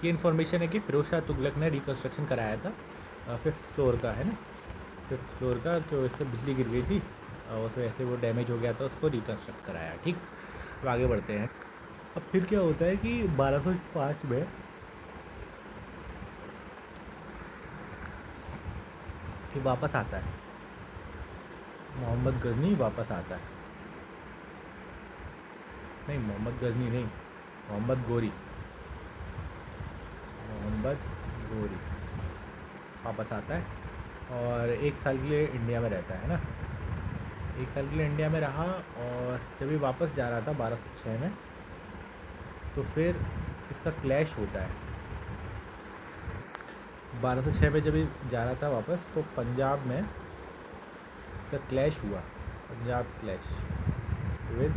ये इन्फॉर्मेशन है कि फ़िरोज़ शाह तुगलक ने रिकन्स्ट्रक्शन कराया था 5th फ्लोर का, है ना, 5th फ्लोर का, तो इस पर बिजली गिर गई थी और उस वजह से वो डैमेज हो गया था, उसको रिकन्स्ट्रक्ट कराया। ठीक, तो आगे बढ़ते हैं। अब फिर क्या होता है कि 1205 में ये वापस आता है, मोहम्मद गजनी वापस आता है, नहीं मोहम्मद गजनी नहीं, मोहम्मद गोरी, मोहम्मद गोरी वापस आता है और 1 साल के लिए इंडिया में रहता है ना, 1 साल के लिए इंडिया में रहा। और जब ये वापस जा रहा था 1206 में, तो फिर इसका क्लैश होता है। 1206 में जब ये जा रहा था वापस, तो पंजाब में इसका क्लैश हुआ, Punjab clash with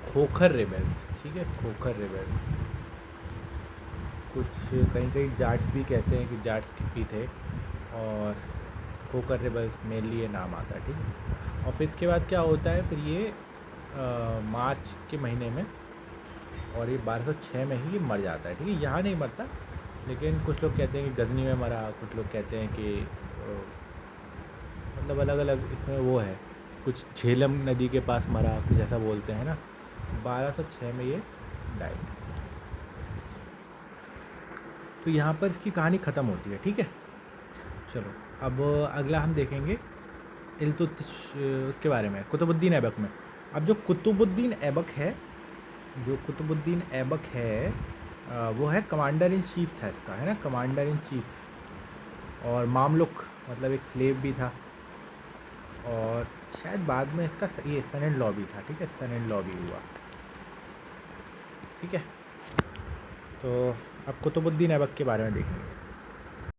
Khokhar rebels. ठीक है, खोखर रिबेल्स, कुछ कहीं कहीं जाट्स भी कहते हैं कि जाट्स भी थे, और खोखर रिबेल्स मेनली ये नाम आता है। ठीक है, और फिर इसके बाद क्या होता है, फिर ये मार्च के महीने में, और ये 1206 में ही ये मर जाता है। ठीक है, यहाँ नहीं मरता, लेकिन कुछ लोग कहते हैं कि गजनी में मरा, कुछ लोग कहते हैं कि मतलब अलग अलग इसमें वो है, कुछ झेलम नदी के पास मरा, कुछ ऐसा बोलते हैं ना। 1206 में ये डाई। तो यहाँ पर इसकी कहानी ख़त्म होती है। ठीक है, चलो अब अगला हम देखेंगे इल्तुतमिश, उसके बारे में, कुतुबुद्दीन ऐबक में। अब जो कुतुबुद्दीन ऐबक है, जो कुतुबुद्दीन ऐबक है वो है कमांडर इन चीफ़ था इसका, है ना, कमांडर इन चीफ़। और मामलुक मतलब एक स्लेव भी था, और शायद बाद में इसका ये सन इन लॉ भी था। ठीक है, सन इन लॉ भी हुआ। ठीक है, तो अब कुतुबुद्दीन ऐबक के बारे में देखेंगे।